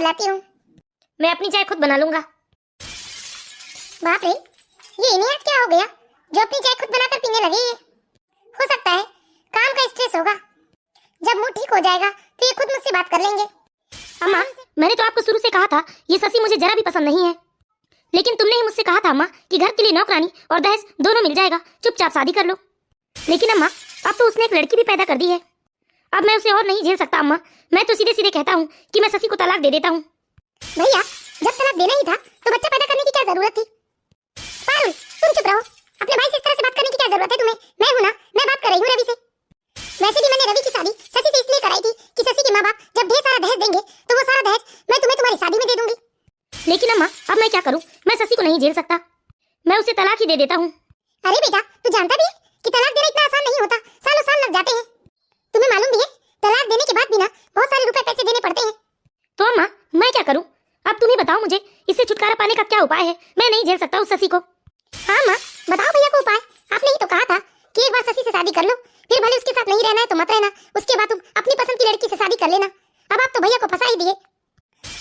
लाती हूँ। मैं अपनी चाय खुद बना लूंगा। बाप रे, ये इन्हें आज क्या हो गया जो अपनी चाय खुद बनाकर पीने लगे ये? हो सकता है काम का स्ट्रेस होगा। जब मूड ठीक हो जाएगा तो ये खुद मुझसे बात कर लेंगे। अम्मा, मैंने तो आपको शुरू से कहा था ये शशि मुझे जरा भी पसंद नहीं है। लेकिन तुमने ही मुझसे कहा था अम्मा कि घर के लिए नौकरानी और दहेज दोनों मिल जाएगा, चुपचाप शादी कर लो। लेकिन अम्मा, अब तो उसने एक लड़की भी पैदा कर दी है। अब मैं उसे और नहीं झेल सकता अम्मा। मैं तो सीधे सीधे कहता हूँ कि मैं शशि को तलाक दे देता हूँ। भैया, जब तलाक देना ही था तो बच्चा पैदा करने की क्या जरूरत थी? पारुल, तुम चुप रहो। अपने भाई से इस तरह से बात करने की क्या जरूरत है तुम्हें? मैं हूं ना, मैं बात कर रही हूँ रवि से। वैसे भी मैंने रवि की शादी शशि से इसलिए कराई थी कि शशि के माँ बाप जब ढेर सारा दहेज देंगे तो वो सारा दहेज मैं तुम्हारी शादी में दे दूंगी। लेकिन अम्मा, अब मैं क्या करूँ? मैं शशि को नहीं झेल सकता। मैं उसे तलाक ही दे देता हूँ। अरे बेटा, तू जानता भी है कि तलाक देना इतना आसान नहीं होता, सालों साल लग जाते हैं। तुम्हें मालूम भी है तलाक देने के बाद भी ना बहुत सारे रुपए पैसे देने पड़ते हैं। तो अम्मा, मैं क्या करूँ? अब तुम ही बताओ मुझे, इससे छुटकारा पाने का क्या उपाय है? मैं नहीं झेल सकता उस शशि को। हाँ माँ, बताओ भैया को उपाय। आपने ही तो कहा था कि एक बार शशि से शादी कर लो, फिर भले उसके साथ नहीं रहना है तो मत रहना, उसके बाद तुम अपनी पसंद की लड़की से शादी कर लेना। अब आप तो भैया को फंसा ही दिए।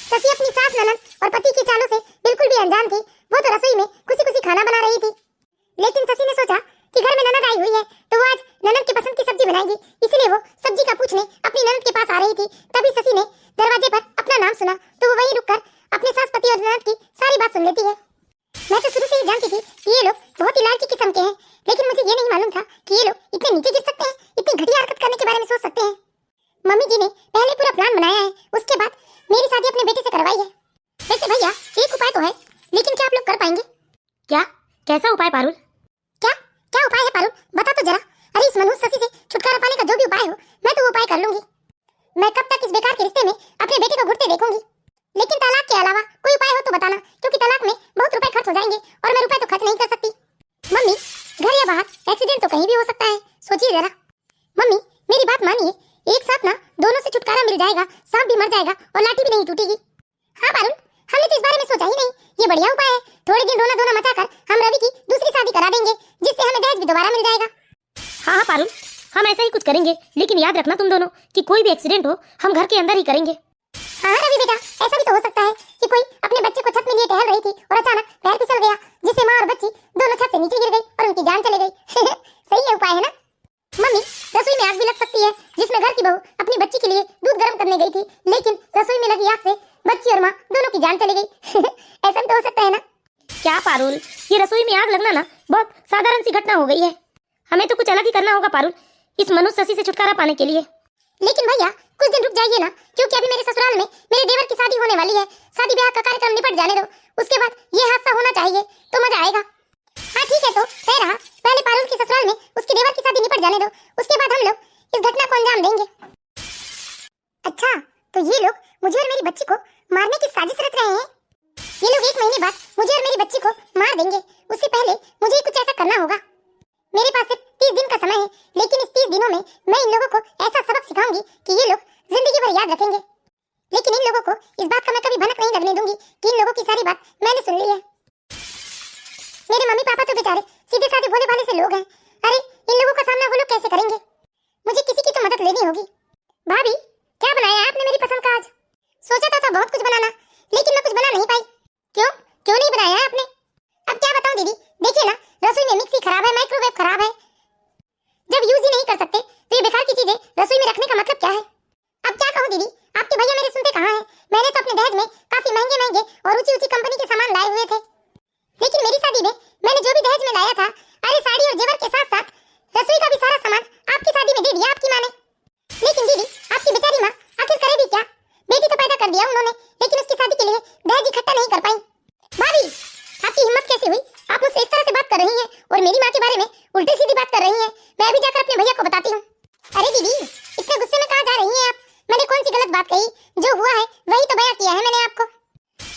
शशि अपनी सास ननद और पति की चालों से बिल्कुल भी अनजान थी। वो तो रसोई में खुशी खुशी खाना बना रही थी। लेकिन शशि ने सोचा कि घर में ननद आई हुई है तो वो आज ननद की पसंद की सब्जी बनाएगी, इसलिए वो सब्जी का पूछने अपनी ननद के पास आ रही थी। तभी शशि ने दरवाजे पर अपना नाम सुना तो वो वहीं रुककर अपने सास पति और ननद की सारी बात सुन लेती है। मैं तो शुरू से ही जानती थी कि ये लोग बहुत ही लालची किस्म के हैं, लेकिन मुझे ये नहीं मालूम था कि ये लोग इतने नीचे गिर सकते हैं, इतनी घटिया हरकत करने के बारे में सोच सकते हैं। मम्मी जी ने पहले पूरा प्लान बनाया है, उसके बाद मेरी शादी अपने बेटे से करवाई है। वैसे भैया, एक उपाय तो है, लेकिन क्या आप लोग कर पाएंगे? क्या? कैसा उपाय पारुल? क्या क्या उपाय है पारुल, बता तो जरा। अरे इस मनुष्य शशि से छुटकारा पाने का जो भी उपाय हो मैं तो वो उपाय कर लूंगी। मैं कब तक इस बेकार के रिश्ते में अपने बेटे को घुटते देखूंगी। लेकिन तलाक के अलावा कोई उपाय हो तो बताना, क्योंकि तलाक में बहुत रुपए खर्च हो जाएंगे और मैं रुपए तो खर्च नहीं कर सकती। मम्मी, घर या बाहर एक्सीडेंट तो कहीं भी हो सकता है, सोचिए जरा। मम्मी, मेरी बात मानिए, एक साथ ना दोनों से छुटकारा मिल जाएगा, सांप भी मर जाएगा और लाठी भी नहीं टूटेगी। हाँ पारुल, हमने तो इस बारे में सोचा ही नहीं। ये बढ़िया उपाय है। थोड़े दिन रोना धोना मचाकर हम रवि की दूसरी शादी करा देंगे, जिससे हमें दहेज भी दोबारा मिल जाएगा। हाँ हाँ पारुल, हम ऐसा ही कुछ करेंगे, लेकिन याद रखना तुम दोनों कि कोई भी एक्सीडेंट हो हम घर के अंदर ही करेंगे। हाँ रवि बेटा, ऐसा भी तो हो सकता है कि कोई अपने बच्चे को छत में लिए टहल रही थी और अचानक पैर फिसल गया, जिससे माँ और बच्ची दोनों छत से नीचे गिर गई और उनकी जान चली गई। सही है उपाय, है ना? मम्मी, रसोई में आग भी लग सकती है, जिसमें घर की बहू अपनी बच्ची के लिए दूध गर्म करने गई थी, लेकिन रसोई में लगी आग से बच्ची और माँ दोनों की जान चली गई। ऐसा भी तो हो सकता है ना? क्या पारुल, ये रसोई में आग लगना ना बहुत साधारण सी घटना हो गई है। हमें तो कुछ अलग ही करना होगा पारुल, इस मनुष्य शशि से छुटकारा पाने के लिए। लेकिन भैया, कुछ दिन रुक जाइए ना, क्योंकि अभी मेरे ससुराल में मेरे देवर की शादी होने वाली है। शादी ब्याह का कार्यक्रम निपट जाने दो, उसके बाद ये हादसा होना चाहिए तो मजा आएगा। हाँ ठीक है, तो सही रहा। पहले पारुल के ससुराल में उसके देवर की शादी निपट जाने दो, उसके बाद हम लोग इस घटना को अंजाम देंगे। अच्छा, तो ये लोग मुझे और मेरी बच्ची को मारने की साजिश रच रहे हैं। ये लोग 1 महीने बाद मुझे और मेरी बच्ची को मार देंगे, उससे पहले मुझे कुछ ऐसा करना होगा। मेरे पास सिर्फ 30 दिन का समय है, लेकिन इस 30 दिनों में मैं इन लोगों को ऐसा सबक सिखाऊंगी कि ये लोग जिंदगी भर याद रखेंगे। लेकिन इन लोगों को इस बात का मैं कभी भनक नहीं लगने दूंगी कि इन लोगों की सारी बात मैंने सुन ली है। मेरे मम्मी पापा तो बेचारे सीधे साधे भोले भाले से लोग हैं। अरे इन लोगों का सामना वो लोग कैसे करेंगे? मुझे किसी की तो मदद लेनी होगी। भाभी, क्या बनाया है आपने मेरी पसंद का आज? सोचा था बहुत कुछ बनाना, लेकिन मैं कुछ बना नहीं पाई। क्यों क्यों नहीं बनाया है आपने? अब क्या बताऊं दीदी, देखिए ना, रसोई में मिक्सी खराब है, माइक्रोवेव खराब है। जब यूज ही नहीं कर सकते तो ये बेकार की चीजें रसोई में रखने का मतलब क्या है? अब क्या कहूं दीदी, आपके भैया मेरे सुनते कहाँ हैं? मैंने तो अपने दहेज में काफी महंगे महंगे और ऊंची ऊंची कंपनी के सामान लाए हुए थे, लेकिन मेरी शादी में मैंने जो भी दहेज में लाया था, अरे साड़ी और जेवर के साथ साथ रसोई का भी सारा सामान आपकी शादी में दे दिया आपकी माँ ने। लेकिन दीदी, आपकी बेचारी माँ आखिर करे भी क्या? बेटी तो पैदा कर दिया उन्होंने, लेकिन उसकी शादी के लिए दहेज इकट्ठा नहीं कर पाई। भाभी, आपकी हिम्मत कैसे हुई? आप मुझसे इस तरह से बात कर रही हैं और मेरी माँ के बारे में उल्टी सीधी बात कर रही हैं। मैं अभी जाकर अपने भैया को बताती हूँ। अरे दीदी, इतने गुस्से में कहाँ जा रही हैं आप? मैंने कौन सी गलत बात कही? जो हुआ है वही तो बयां किया है मैंने आपको।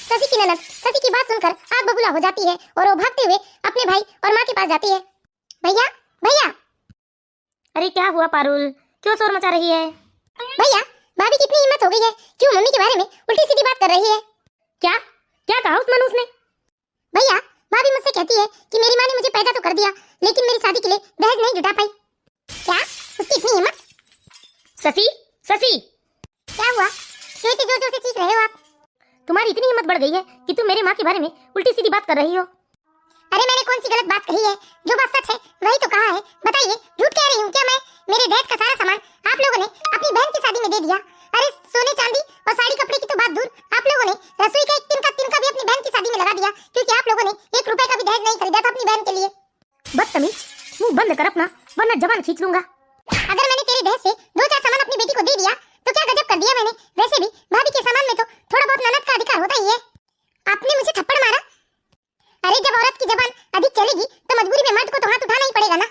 शशि की ननद शशि की बात सुनकर आग बबूला हो जाती है और वो भागते हुए अपने भाई और माँ के पास जाती है। भैया भैया। अरे क्या हुआ पारुल, क्यों शोर मचा रही है? भैया, भाभी कितनी हिम्मत हो गई है, क्यों मम्मी के बारे में उल्टी सीधी बात कर रही है? क्या क्या कहा उस मनुष्य ने? भैया, भाभी मुझसे कहती है कि मेरी माँ ने मुझे पैदा तो कर दिया, लेकिन मेरी शादी के लिए दहेज नहीं जुटा पाई। क्या? उसकी इतनी हिम्मत? शशि, शशि, क्या हुआ? क्यों इतने जोर जोर से चीख रहे हो आप? तुम्हारी इतनी हिम्मत बढ़ गई है कि तुम मेरे माँ के बारे में उल्टी सीधी बात कर रही हो। अरे मैंने कौन सी गलत बात कही है? जो बात सच है वही तो कहा है। बताइए, झूठ कह रही हूँ क्या मैं? मेरे दहेज का सारा सामान आप लोगों ने अपनी बहन की शादी में दे दिया। अरे सोने चांदी और साड़ी कपड़े की तो बात दूर, आप लोगों ने रसोई का एक तिनका भी अपनी बहन की शादी में लगा दिया, क्योंकि आप लोगों ने 1 रुपए का भी दहेज नहीं खरीदा था अपनी बहन के लिए। बदतमीज, मुंह बंद कर अपना, वरना जबान खींच लूंगा। अगर मैंने तेरे दहेज से 2-4 सामान अपनी बेटी को दे दिया तो क्या गजब कर दिया मैंने। वैसे भी भाभी के सामान में तो थोड़ा बहुत ननद का अधिकार होता ही है। आपने मुझे थप्पड़ मारा। अरे जब औरत की जबान अधिक चलेगी तो मजबूरी में मर्द को तो हाथ उठाना ही पड़ेगा ना।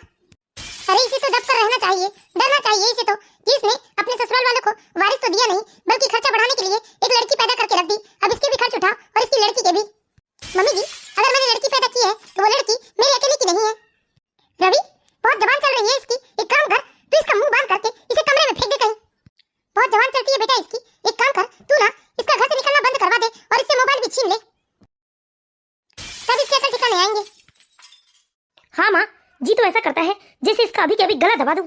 अरे इसे तो दब कर रहना चाहिए, डरना चाहिए इसे तो कि इसने अपने ससुराल वालों को वारिस तो दिया नहीं, बल्कि खर्चा बढ़ाने के लिए एक लड़की पैदा करके रख दी। अब इसके भी खर्च उठाओ और इसकी लड़की के भी। मम्मी जी, अगर मैंने लड़की पैदा की है तो वो लड़की मेरी अकेले की नहीं है। रवि, बहुत जबान चल रही है इसकी। एक काम कर, तू इसका मुंह बांध करके इसे कमरे में फेंक दे कहीं। बहुत जबान चलती है बेटा इसकी। एक काम कर, तू ना इसका घर से निकलना बंद करवा दे और इससे मोबाइल भी छीन ले, तब इसके अकल ठिकाने आएंगे। हाँ माँ, जी तो ऐसा करता है जैसे इसका अभी के अभी गला दबा दूं।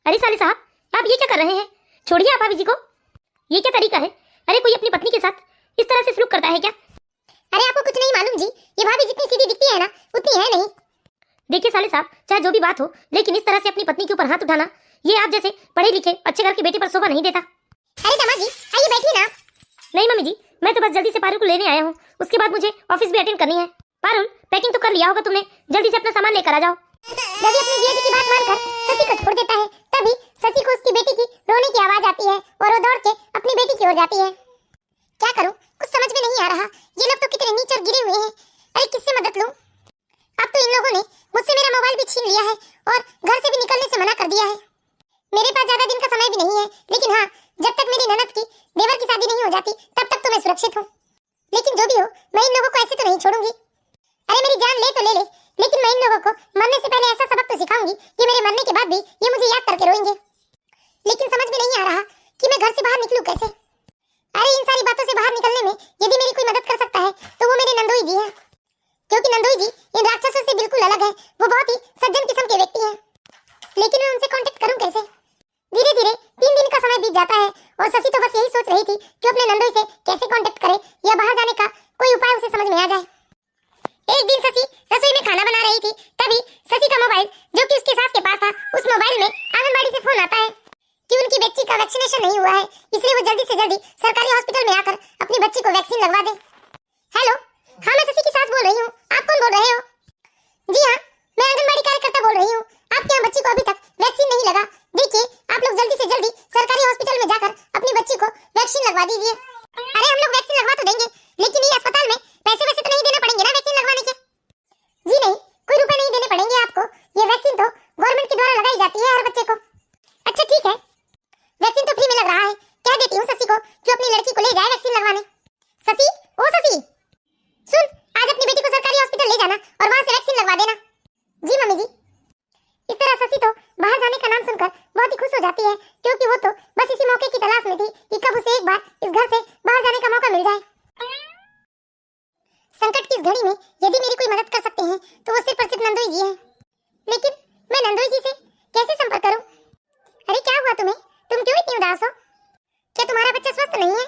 अरे साले साहब, आप ये क्या कर रहे हैं? छोड़िए आप भाभी जी को। ये क्या तरीका है? अरे कोई अपनी पत्नी के साथ इस तरह से सलूक करता है क्या? अरे आपको कुछ नहीं मालूम जी, ये भाभी जितनी सीधी दिखती है ना उतनी है नहीं। देखिए साले साहब, चाहे जो भी बात हो, लेकिन इस तरह से अपनी पत्नी के ऊपर हाथ उठाना, ये आप जैसे पढ़े लिखे अच्छे घर की बेटी पर शोभा नहीं देता। अरे दमा जी, आइए बैठिए ना। नहीं मम्मी जी, मैं तो बस जल्दी से पारुल को लेने आया हूँ, उसके बाद मुझे ऑफिस भी अटेंड करनी है। पारुल, पैकिंग तो कर लिया होगा तुमने, जल्दी से अपना सामान लेकर आ जाओ। रवि अपनी जीजा जी की बात मानकर शशि को छोड़ देता है। तभी शशि को उसकी बेटी की रोने की आवाज आती है और वो दौड़ के अपनी बेटी की ओर जाती है। क्या करूं, कुछ समझ में नहीं आ रहा। ये लोग तो कितने नीच और गिरे हुए हैं। अरे किससे मदद लूं? अब तो इन लोगों ने मुझसे मेरा मोबाइल भी छीन लिया है और घर से भी निकलने से मना कर दिया है। मेरे पास ज्यादा दिन का समय भी नहीं है, लेकिन हाँ, जब तक मेरी ननद की देवर की शादी नहीं हो जाती तब तक तो मैं सुरक्षित हूँ। लेकिन जो भी हो, मैं इन लोगों को ऐसे तो नहीं छोड़ूंगी। अरे मेरी जान ले तो ले ले, लेकिन मैं इन लोगों को मरने से पहले ऐसा सबक तो सिखाऊंगी कि मेरे मरने के बाद भी ये मुझे याद करके रोएंगे। लेकिन समझ में नहीं आ रहा कि मैं घर से बाहर निकलूं कैसे। अरे इन सारी बातों से बाहर निकलने में यदि मेरी कोई मदद कर सकता है तो वो मेरे नंदोई जी हैं, क्योंकि नंदोई जी इन राक्षसों से बिल्कुल अलग है। वो बहुत ही सज्जन किस्म के व्यक्ति हैं। लेकिन मैं उनसे कांटेक्ट करूं कैसे? धीरे धीरे 3 दिन का समय बीत जाता है और शशि तो बस यही सोच रही थी कि अपने नंदोई से कैसे कांटेक्ट करे या बाहर जाने का कोई उपाय उसे समझ में आ जाए। एक दिन शशि रसोई में खाना बना रही थी, तभी शशि का मोबाइल, जो कि उसके सास के पास था, उस मोबाइल में आंगनबाड़ी से फोन आता है कि उनकी बच्ची का वैक्सीनेशन नहीं हुआ है, इसलिए वो जल्दी से जल्दी सरकारी हॉस्पिटल में आकर अपनी बच्ची को वैक्सीन लगवा दे। हेलो, हाँ मैं शशि की सास बोल रही हूँ। आप कौन बोल रहे हो? जी हाँ, मैं आंगनबाड़ी कार्यकर्ता बोल रही हूँ। आपके यहाँ बच्ची को अभी तक वैक्सीन नहीं लगा। देखिए, आप लोग जल्दी से जल्दी सरकारी हॉस्पिटल में जाकर अपनी बच्ची को वैक्सीन लगवा दीजिए। अरे हम लोग वैक्सीन लगवा तो देंगे, लेकिन ये अस्पताल में पैसे वैसे तो नहीं देना पड़ेंगे ना वैक्सीन लगवाने के? जी नहीं, कोई रुपए नहीं देने पड़ेंगे आपको। ये वैक्सीन तो गवर्नमेंट के द्वारा लगाई जाती है हर बच्चे को। अच्छा ठीक है, वैक्सीन तो फ्री में लग रहा है। कह देती हूँ शशि को कि अपनी लड़की को ले जाए वैक्सीन लगवाने। शशि, ओ शशि, सुन, आज अपनी बेटी को सरकारी हॉस्पिटल ले जाना और वहाँ से वैक्सीन लगवा देना। जी मम्मी जी। इस तरह शशि तो बाहर जाने का नाम सुनकर बहुत ही खुश हो जाती है, क्योंकि वो तो बस इसी मौके की तलाश में थी कि कब उसे एक बार इस घर से बाहर जाने का मौका मिल जाए। संकट की इस घड़ी में यदि मेरी कोई मदद कर सकते हैं तो वो सिर्फ और सिर्फ नंदोई जी हैं। लेकिन मैं नंदोई जी से कैसे संपर्क करूं? अरे क्या हुआ तुम्हें? तुम क्यों इतनी उदास हो? क्या तुम्हारा बच्चा स्वस्थ नहीं है?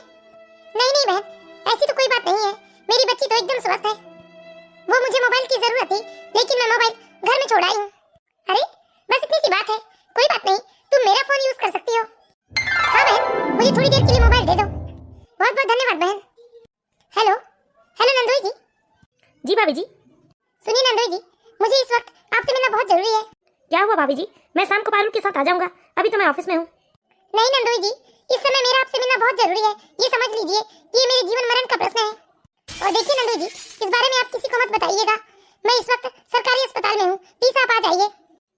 नहीं नहीं बहन, ऐसी तो कोई बात नहीं है। मेरी बच्ची तो एकदम स्वस्थ है। वो मुझे मोबाइल की जरूरत थी, लेकिन मैं मोबाइल घर में छोड़ आई हूँ। अरे बस इतनी सी बात है, कोई बात नहीं, तुम मेरा फोन यूज कर सकती हो। हाँ बहन, मुझे थोड़ी देर के लिए मोबाइल दे दो। बहुत बहुत धन्यवाद बहन। हेलो, हेलो नंदोई जी। जी भाभी जी। सुनिए नंदोई जी, मुझे इस वक्त आपसे मिलना बहुत जरूरी है। क्या हुआ भाभी जी? मैं शाम को पारुल के साथ आ जाऊंगा, अभी तो मैं ऑफिस में हूँ। नहीं नंदोई जी, इस समय मेरा आपसे मिलना बहुत जरूरी है। ये समझ लीजिए कि ये मेरे जीवन मरण का प्रश्न है। और देखिए नंदोई जी, इस बारे में आप किसी को मत बताइएगा। मैं इस वक्त सरकारी अस्पताल में हूँ, प्लीज आप आ जाइए।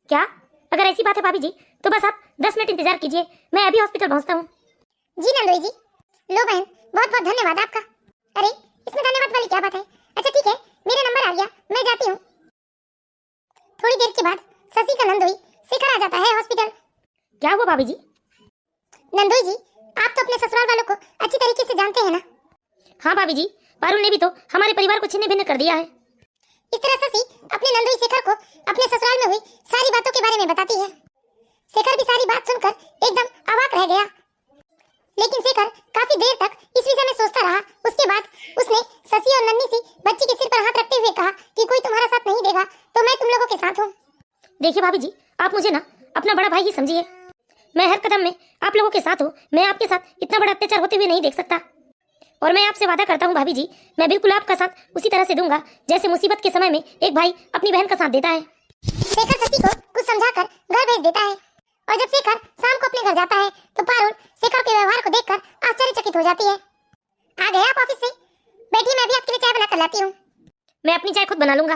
क्या? अगर ऐसी बात है भाभी जी तो बस आप 10 मिनट इंतजार कीजिए, मैं अभी हॉस्पिटल पहुंचता हूँ। जी नंदोई जी। लो बहन, बहुत बहुत धन्यवाद आपका। अरे इसमें धन्यवाद वाली क्या बात है? अच्छा ठीक है, मेरा नंबर आ गया, मैं जाती हूँ। थोड़ी देर के बाद शशि का नंदोई शिखर आ जाता है हॉस्पिटल। क्या हुआ भाभी जी? नंदोई जी, आप तो अपने ससुराल वालों को अच्छी तरीके से जानते हैं ना? हाँ भाभी जी, पारुल ने भी तो हमारे परिवार को छिन्न भिन्न कर दिया है। इस तरह शशि अपने नंदोई शेखर को अपने ससुराल में हुई सारी बातों के बारे में बताती है। शेखर भी सारी बात सुनकर एकदम अवाक रह गया। लेकिन शेखर काफी देर तक इस विषय में सोचता रहा। उसके बाद भाभी जी, आप मुझे ना अपना बड़ा भाई ही समझिए। मैं हर कदम में आप लोगों के साथ हूँ। मैं आपके साथ इतना बड़ा अत्याचार होते हुए नहीं देख सकता। और मैं आपसे वादा करता हूँ भाभी जी, मैं बिल्कुल आपका साथ उसी तरह से दूंगा जैसे मुसीबत के समय में एक भाई अपनी बहन का साथ देता है। शेखर शशि को कुछ समझाकर घर भेज देता है और जब शेखर शाम को अपने घर जाता है तो पारुल शेखर के व्यवहार को देखकर आश्चर्यचकित हो जाती है। आ गए आप ऑफिस से? बैठिए, मैं भी आपके लिए चाय बनाकर लाती हूँ। मैं अपनी चाय खुद बना लूंगा।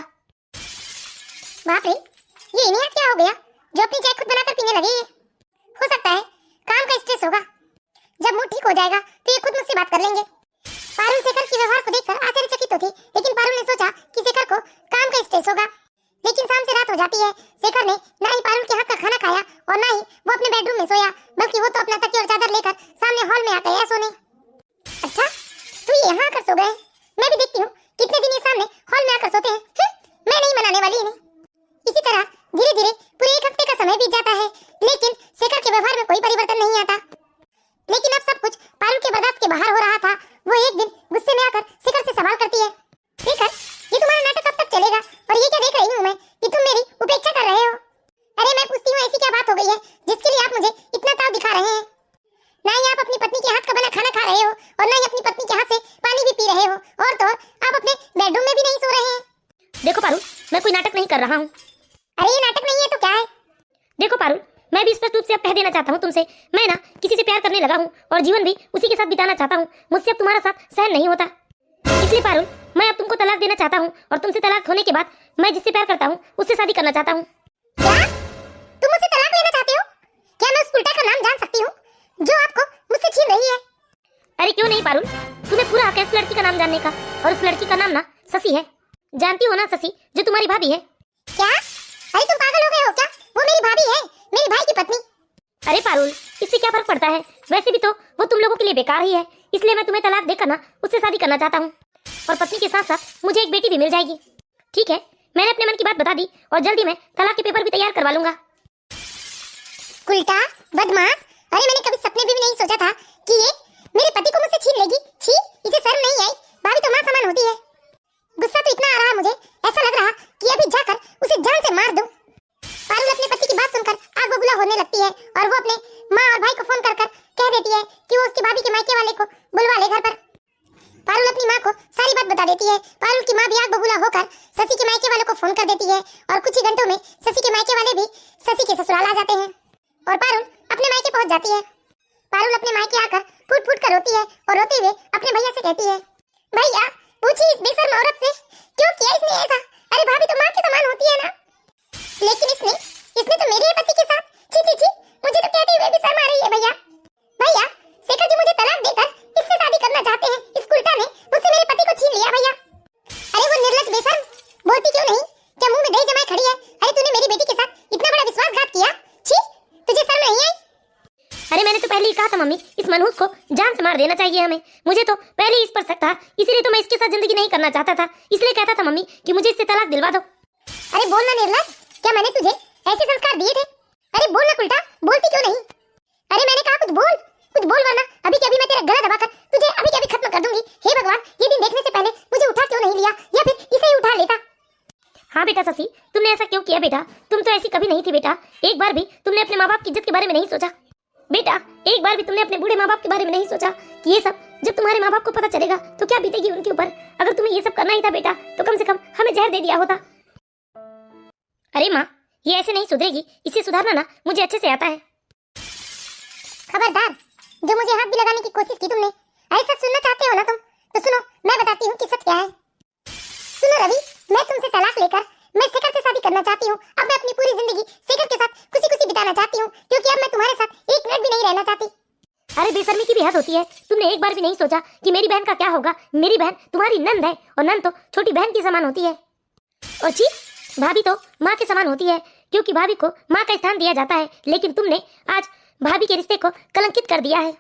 बाप रे, ये इन्हें आज क्या हो गया जो अपनी चाय खुद बनाकर पीने लगे? हो सकता है काम का स्ट्रेस होगा। जब मूड ठीक हो जाएगा तो ये खुद मुझसे बात कर लेंगे। पारुल शेखर के व्यवहार को देखकर आश्चर्यचकित तो थी, लेकिन पारुल ने सोचा कि शेखर को काम का स्ट्रेस होगा। लेकिन शाम से रात हो जाती है। शेखर ने ना ही पारुल के हाथ का खाना खाया और ना ही वो अपने बेडरूम में सोया, बल्कि वो तो अपना तकिया और चादर लेकर सामने हॉल में आ गया सोने। अच्छा, तू यहाँ आकर सो गए? मैं भी देखती हूँ कितने दिन ये सामने हॉल में आकर सोते हैं। मैं नहीं मनाने वाली इन्हें। इसी तरह धीरे धीरे पूरे एक हफ्ते का समय बीत जाता है, लेकिन शेखर के व्यवहार में कोई परिवर्तन नहीं आता। लेकिन अब सब कुछ पारुल के बर्दाश्त के बाहर हो रहा था। वो एक दिन गुस्से में आकर शेखर से सवाल करती है, शेखर, ये तुम्हारा नाटक कब तक चलेगा? और ये क्या देख रही हूँ मैं कि तुम मेरी उपेक्षा कर रहे हो? अरे मैं पूछती हूँ, ऐसी क्या बात हो गई है जिसके लिए आप मुझे इतना ताव दिखा रहे हैं? ना ही आप अपनी पत्नी के हाथ का बना खाना खा रहे हो और ना ही अपनी पत्नी के हाथ से पानी भी पी रहे हो, और तो आप अपने बेडरूम में भी नहीं सो रहे हैं। देखो पारुल, मैं कोई नाटक नहीं कर रहा हूँ। अरे ये नाटक नहीं है तो क्या है? देखो पारुल, मैं भी स्पष्ट रूप से अब कह देना चाहता हूँ तुमसे, मैं ना किसी से प्यार करने लगा हूँ और जीवन भी उसी के साथ बिताना चाहता हूँ। मुझसे अब तुम्हारा साथ सहन नहीं होता। इसलिए पारुल, मैं अब तुमको तलाक देना चाहता हूँ और तुमसे तलाक होने के बाद मैं जिससे प्यार करता हूँ उससे शादी करना चाहता हूँ। क्या तुम मुझसे तलाक लेना चाहते हो? क्या मैं उस उल्टा का नाम जान सकती हूँ जो आपको मुझसे छीन रही है? अरे क्यों नहीं पारुल, तुम्हें पूरा हक है उस लड़की का नाम जानने का, और उस लड़की का नाम ना शशि है। जानती हो ना शशि, जो तुम्हारी भाभी है। क्या? अरे तुम पागल हो गए हो क्या? वो मेरी भाभी है, मेरी भाई की पत्नी। अरे पारुल, इससे क्या फर्क पड़ता है? वैसे भी तो वो तुम लोगों के लिए बेकार ही है। इसलिए मैं तुम्हें तलाक देकर ना उससे शादी करना चाहता हूँ, और पत्नी के साथ साथ मुझे एक बेटी भी मिल जाएगी। ठीक है, मैंने अपने मन की बात बता दी और जल्दी मैं तलाक के पेपर भी तैयार करवा लूंगा। उल्टा बदमाश, अरे मैंने कभी सपने में भी नहीं सोचा था कि ये मेरे पति को मुझसे छीन लेगी। छी, इसे शर्म नहीं आई? भाभी तो मां समान होती है। गुस्सा तो इतना आ रहा मुझे, ऐसा लग रहा कि अभी जाकर उसे जान से मार दूं। पारुल अपने पति की बात सुनकर आग बबूला होने लगती है और वो अपने माँ और भाई को फोन कर कह देती है कि वो उसकी भाभी के मायके वाले को बुलवा ले घर पर। पारुल अपनी माँ को सारी बात बता देती है। पारुल की माँ भी आग बबूला होकर शशि के मायके वालों को फोन कर देती है और कुछ ही घंटों में शशि के मायके वाले भी शशि के ससुराल आ जाते हैं और पारुल अपने मायके पहुंच जाती है। पारुल अपने मायके आकर फूट फूट कर रोती है और रोते हुए अपने भैया से कहती है, भैया पूछिए इस बेशर्म औरत से क्यों किया इसने ऐसा? अरे भाभी तो माँ के समान होती है ना, लेकिन इसने तो मेरे पति के साथ, छी छी छी, मुझे तो कहते हुए भी शर्म आ रही है। भैया भैया, शेखर जी मुझे तलाक देकर इससे शादी करना चाहते हैं। इस कुल्टा ने मुझसे मेरे पति को छीन लिया। भैया, अरे वो निर्लज्ज बेशर्म, बोलती क्यों नहीं? क्या मुंह में दही जमाए खड़ी है? अरे तूने मेरी बेटी के साथ इतना बड़ा विश्वासघात किया? छी, तुझे शर्म नहीं आई? अरे मैंने तो पहले ही कहा था मम्मी, इस मनहूस को जान से मार देना चाहिए हमें। मुझे तो पहले ही इस पर शक था, इसीलिए तो मैं इसके साथ जिंदगी नहीं करना चाहता था। इसलिए कहता था मम्मी कि मुझे इससे तलाक दिलवा दो। अरे बोल ना निर्लज्ज, क्या मैंने तुझे ऐसे संस्कार दिए थे? अरे बोल ना कुल्टा, बोलती क्यों नहीं? अरे मैंने कहा कुछ बोल वरना अभी के अभी मैं तेरा गला दबाकर तुझे अभी के अभी खत्म कर दूंगी। हे भगवान, ये दिन देखने से पहले मुझे उठा क्यों नहीं लिया, या फिर इसे ही उठा लेता। हाँ बेटा शशि, तुमने ऐसा क्यों किया बेटा? तुम तो ऐसी कभी नहीं थी बेटा। एक बार भी तुमने अपने माँ बाप की इज्जत के बारे में नहीं सोचा बेटा। एक बार भी तुमने अपने बूढ़े माँ बाप के बारे में नहीं सोचा कि ये सब जब तुम्हारे माँ बाप को पता चलेगा तो क्या बीतेगी उनके ऊपर। अगर तुम्हें ये सब करना ही था बेटा तो कम से कम हमें जहर दे दिया होता। अरे माँ, ये ऐसे नहीं सुधरेगी, इसे सुधारना ना मुझे अच्छे से आता है। खबरदार, जो मुझे हाथ भी लगाने की कोशिश की तुमने। ऐसा सुनना चाहते हो ना तुम, तो सुनो, मैं बताती हूँ कि सच क्या है। सुनो रवि, मैं तुमसे तलाक लेकर मैं शेखर से शादी करना चाहती हूँ। अब मैं अपनी पूरी जिंदगी शेखर के साथ खुशी खुशी बिताना चाहती हूँ, क्योंकि अब मैं तुम्हारे साथ एक मिनट भी नहीं रहना चाहती। अरे बेशर्मी की भी हद होती है। तुमने एक बार भी नहीं सोचा कि मेरी बहन का क्या होगा। मेरी बहन तुम्हारी नंद है और नंद तो छोटी बहन की समान होती है। और जी, भाभी तो माँ के समान होती है, क्योंकि भाभी को माँ का स्थान दिया जाता है। लेकिन तुमने आज भाभी के रिश्ते को कलंकित कर दिया है।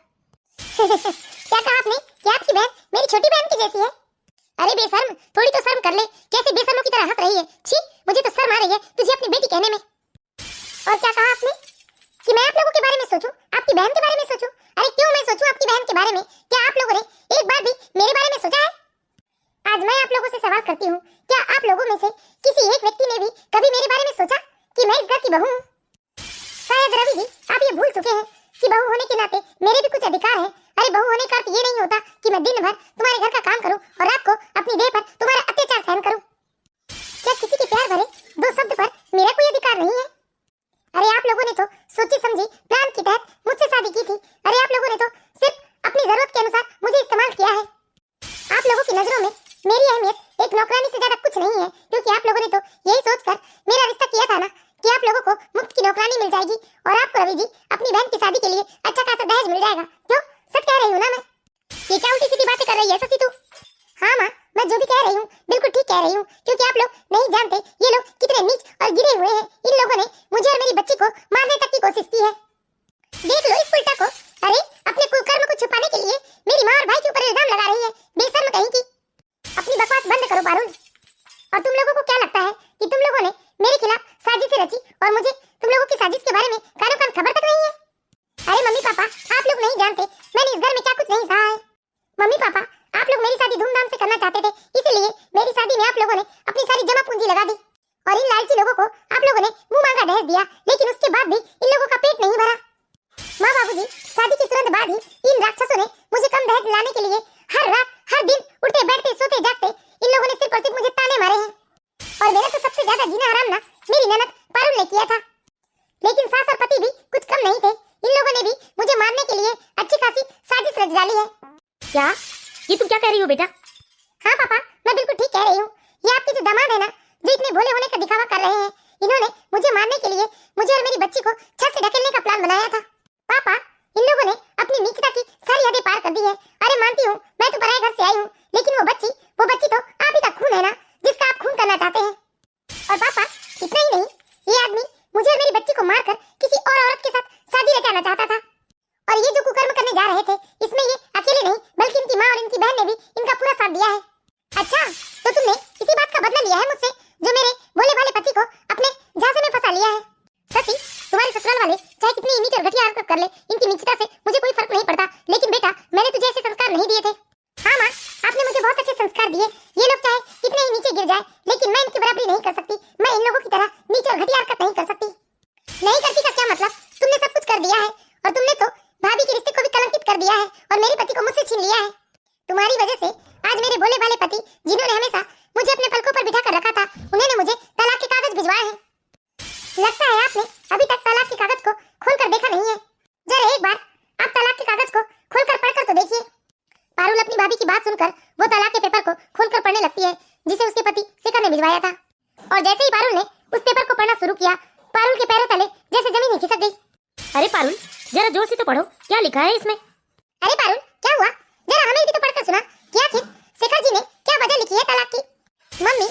क्या कहा आपने कि आपकी बहन मेरी छोटी बहन की जैसी है? अरे बेशर्म, थोड़ी तो शर्म कर ले, कैसे बेशर्मों की तरह हंस रही है। छी, मुझे तो शर्म आ रही है तुझे अपनी बेटी कहने में। और क्या कहा आपने कि मैं आप लोगों के बारे में सोचूं, आपकी बहन के बारे में सोचूं? अरे क्यों मैं सोचूं आपकी बहन के बारे में? क्या आप लोगों ने एक बार भी मेरे बारे में सोचा है? आज मैं आप लोगों से सवाल करती हूँ, क्या आप लोगों में से किसी एक व्यक्ति ने भी कभी मेरे बारे में सोचा कि मैं इस घर की बहू हूँ। शायद रवि जी आप ये भूल चुके हैं कि बहू होने के नाते मेरे भी कुछ अधिकार हैं। अरे बहू होने का अर्थ ये नहीं होता कि मैं दिन भर तुम्हारे घर का काम करूं और रात को अपनी देह पर तुम्हारा अत्याचार सहन करूं। क्या किसी के प्यार भरे दो शब्द पर मेरा कोई अधिकार नहीं है? अरे आप लोगों ने तो सोची समझी प्लान के तहत मुझसे शादी की थी। अरे आप लोगों ने तो सिर्फ अपनी जरूरत के अनुसार मुझे इस्तेमाल किया है। आप लोगों की नजरों में मेरी अहमियत एक नौकरानी से ज्यादा कुछ नहीं है, क्योंकि आप लोगों ने तो यही सोचकर मेरा रिश्ता किया था ना कि आप लोगों को मुफ्त की नौकरानी मिल जाएगी और आपको रवि जी अपनी बहन की शादी के लिए अच्छा खासा दहेज मिल जाएगा। क्यों, सच कह रही हूँ ना मैं? ये क्या उल्टी सीधी बातें कर रही है शशि तू? हाँ माँ, मैं जो भी कह रही हूँ बिल्कुल ठीक कह रही हूँ, क्योंकि आप लोग नहीं जानते ये लोग कितने नीच और गिरे हुए हैं। इन लोगों ने मुझे और मेरी बच्ची को मारने तक की कोशिश की है। देख लो इस उल्टा को। अरे अपने कुकर्म को छुपाने के लिए मेरी माँ और भाई के ऊपर इल्जाम लगा रही है, बेशर्म कहीं की। अपनी बकवास बंद करो पारुल। और तुम लोगों को क्या लगता है कि तुम लोगों ने मेरे खिलाफ साजिश रची और मुझे तुम लोगों की साजिश के बारे में कानो कान खबर तक नहीं है? अरे मम्मी पापा, आप लोग नहीं जानते मैंने इस घर में क्या कुछ नहीं सहा है। मम्मी पापा, आप लोग मेरी शादी धूमधाम से करना चाहते थे, इसलिए मेरी शादी में आप लोगों ने अपनी सारी जमा पूंजी लगा दी और इन लालची लोगों को आप लोगों ने मुंह मांगा दहेज दिया, लेकिन उसके बाद भी इन लोगों का पेट नहीं भरा। माँ बाबूजी, शादी के तुरंत बाद ही इन राक्षसों ने मुझे कम दहेज लाने के लिए हर रात हर दिन उठते बैठते सोते जागते इन लोगों ने सिर्फ और सिर्फ मुझे ताने मारे हैं। और मेरा तो सबसे ज्यादा जीना हराम ना मेरी ननद पारुल ने किया था, लेकिन सास और पति भी कुछ कम नहीं थे। इन लोगों ने भी मुझे मारने के लिए अच्छी खासी साजिश रच डाली है। क्या ये तुम क्या कह रही हो बेटा? हाँ पापा, मैं बिल्कुल ठीक कह रही हूँ। ये आपके जो दामाद है ना, जो इतने भोले होने का दिखावा कर रहे हैं, इन्होंने मुझे मारने के लिए मुझे और मेरी बच्ची को छत से ढकेलने का प्लान बनाया था। पापा, इन लोगों ने अपनी नीचता की सारी हदें पार कर दी है। अरे मानती हूँ मैं तो पराये घर से आई हूँ, लेकिन वो बच्ची तो आप ही का खून है ना, जिसका आप खून करना चाहते हैं। और पापा इतना ही नहीं, ये आदमी मुझे और मेरी बच्ची को मारकर किसी और औरत के साथ शादी रचाना चाहता था। और ये जो कुकर्म करने जा रहे थे, इसमें ये अकेले नहीं बल्कि इनकी माँ और इनकी बहन ने भी इनका पूरा साथ दिया है। अच्छा, तो तुमने इसी बात का बदला लिया है मुझसे, जो मेरे भोले भाले पति को अपने झांसे में फंसा लिया है। शशि, तुम्हारे ससुराल वाले चाहे कितनी नीच और घटिया हरकत कर ले, इनकी नीचता से मुझे कोई फर्क नहीं पड़ता, लेकिन बेटा मैंने तुझे ऐसे संस्कार नहीं दिए थे। हाँ माँ, आपने मुझे बहुत अच्छे संस्कार दिए। ये लोग चाहे कितने ही नीचे गिर जाए, लेकिन मैं इनकी बराबरी नहीं कर सकती। मैं इन लोगों की तरह नीच और घटिया हरकत नहीं कर सकती। नहीं करती का क्या मतलब? तुमने सब कुछ कर दिया है और तुमने तो भाभी के रिश्ते को भी कलंकित कर दिया है और मेरे पति को मुझसे छीन लिया है। तुम्हारी वजह से आज मेरे भोले भाले पति, जिन्होंने हमेशा मुझे अपने पलकों पर बिठा कर रखा था, उन्होंने मुझे तलाक के कागज भिजवाए हैं। लगता है आपने अभी तक तलाक के कागज को खोलकर देखा नहीं है। जरा एक बार आप तलाक के कागज को खोलकर पढ़कर तो देखिए। पारुल अपनी भाभी की बात सुनकर वो तलाक के पेपर को खोलकर पढ़ने लगती है, जिसे उसके पति शेखर ने भिजवाया था। और जैसे ही पारुल ने उस पेपर को पढ़ना शुरू किया, पारुल के पैरों तले जैसे जमीन ही खिसक गई। अरे पारुल, जरा जोर से तो पढ़ो, क्या लिखा है इसमें? अरे पारुल, क्या हुआ? जरा हमें भी तो पढ़कर सुना कि आखिर शेखर जी ने क्या वजह लिखी है तलाक की। मम्मी,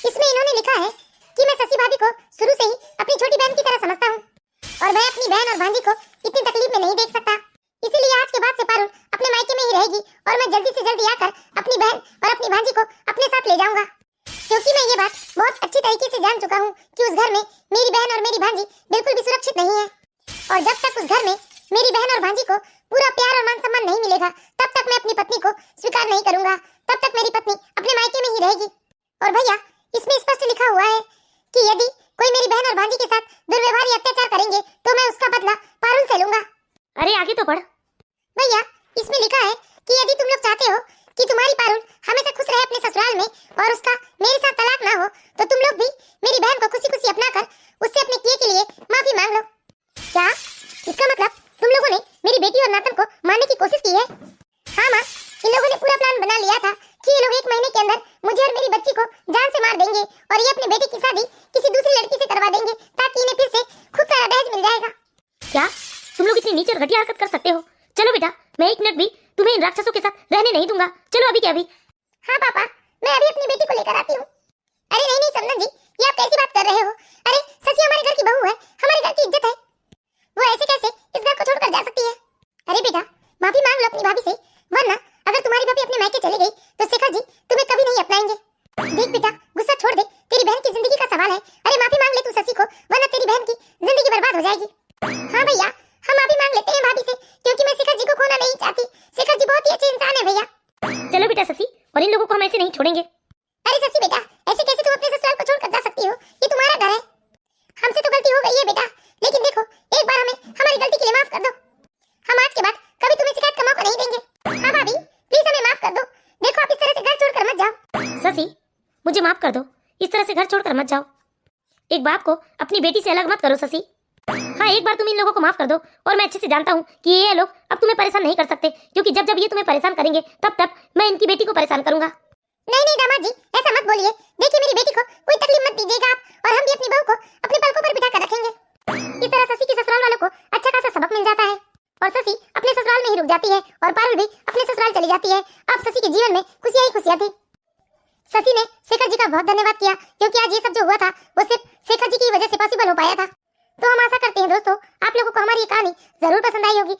इसमें इन्होंने लिखा है कि मैं शशि भाभी को शुरू से ही अपनी छोटी बहन की तरह समझता हूँ और मैं अपनी बहन और भांजी को इतनी तकलीफ में नहीं देख सकता। इसीलिए आज के बाद से पारुल अपने मायके में ही रहेगी और मैं जल्दी से जल्दी आकर अपनी बहन और अपनी भांजी को अपने साथ ले जाऊंगा, क्योंकि मैं ये बात बहुत अच्छी तरीके से जान चुका हूँ कि उस घर में मेरी बहन और मेरी भांजी बिल्कुल भी सुरक्षित नहीं है। और जब तक उस घर में मेरी बहन और भांजी को पूरा प्यार और मान सम्मान नहीं मिलेगा, तब तक मैं अपनी पत्नी को स्वीकार नहीं करूंगा। तब तक मेरी पत्नी अपने मायके में ही रहेगी। और भैया, इसमें स्पष्ट लिखा हुआ है कि यदि कोई मेरी बहन और भांजी के साथ दुर्व्यवहार या अत्याचार करेंगे तो मैं उसका बदला पारुल से लूंगा। अरे आगे तो पढ़। भैया, इसमें लिखा है कि यदि तुम लोग चाहते हो कि तुम्हारी पारुल हमेशा खुश रहे अपने ससुराल में और उसका मेरे साथ तलाक ना हो, तो तुम लोग भी मेरी बहन को खुशी खुशी अपनाकर उससे अपने किए के लिए माफी मांग लो। क्या इसका मतलब तुम लोगों ने मेरी बेटी और नातन को मारने की कोशिश की है? हाँ माँ, इन लोगों ने पूरा प्लान बना लिया था कि ये लोग 1 महीने के अंदर मुझे और मेरी बच्ची को जान से मार देंगे और ये अपने बेटे की शादी किसी दूसरी लड़की से करवा देंगे, ताकि इन्हें फिर से खूब सारा दहेज मिल जाएगा। क्या तुम लोग इतनी नीच और घटिया हरकत कर सकते हो? चलो बेटा, मैं 1 मिनट भी तुम्हें इन राक्षसों के साथ रहने नहीं दूंगा। चलो अभी क्या अभी। हाँ पापा, मैं अभी अपनी बेटी को लेकर आती हूँ। अरे नहीं नहीं समधन जी, ये आप कैसी बात कर रहे हो? अरे शशि हमारे घर की बहू है, हमारे घर की इज्जत है, वो ऐसे कैसे इस घर को छोड़कर जा सकती है? अरे बेटा, माफी मांग लो अपनी भाभी से, वरना अगर तुम्हारी भाभी अपने मायके चली गई तो शेखर जी तुम्हें कभी नहीं अपनाएंगे। देख बेटा, गुस्सा छोड़ दे, तेरी बहन की जिंदगी का सवाल है। अरे माफी मांग ले तू शशि को, वरना तेरी बहन की जिंदगी बर्बाद हो जाएगी। हाँ भैया, हम माफी मांग लेते हैं भाभी से, क्योंकि मैं शेखर जी को खोना नहीं चाहती। शेखर जी बहुत ही अच्छे इंसान है भैया। चलो बेटा शशि, और इन लोगों को हम ऐसे नहीं छोड़ेंगे। अरे शशि बेटा, ऐसे कैसे तुम अपने ससुराल को छोड़कर जा सकती हो? ये तुम्हारा घर है, हमसे तो मुझे माफ कर दो। इस तरह से घर छोड़कर मत जाओ। एक बाप को अपनी बेटी से अलग मत करो शशि। हाँ, एक बार तुम इन लोगों को माफ कर दो और मैं अच्छे से जानता हूँ कि ये लोग अब तुम्हें परेशान नहीं कर सकते, क्योंकि जब जब ये तुम्हें परेशान करेंगे तब तब मैं इनकी बेटी को परेशान करूंगा। नहीं नहीं दामाद जी, ऐसा मत बोलिए। देखिए मेरी बेटी को कोई तकलीफ मत दीजिएगा आप, और हम भी अपनी बहू को अपने पलकों पर बिठा कर रखेंगे। इस तरह शशि के ससुराल वालों को अच्छा खासा सबक मिल जाता है और शशि अपने ससुराल में ही रुक जाती है और पारुल भी अपने ससुराल चली जाती है। अब शशि के जीवन में खुशियां ही खुशियां थी। शशि ने शेखर जी का बहुत धन्यवाद किया, क्योंकि आज ये सब जो हुआ था वो सिर्फ शेखर जी की वजह से पॉसिबल हो पाया था। तो हम आशा करते हैं दोस्तों आप लोगों को हमारी ये कहानी जरूर पसंद आई होगी।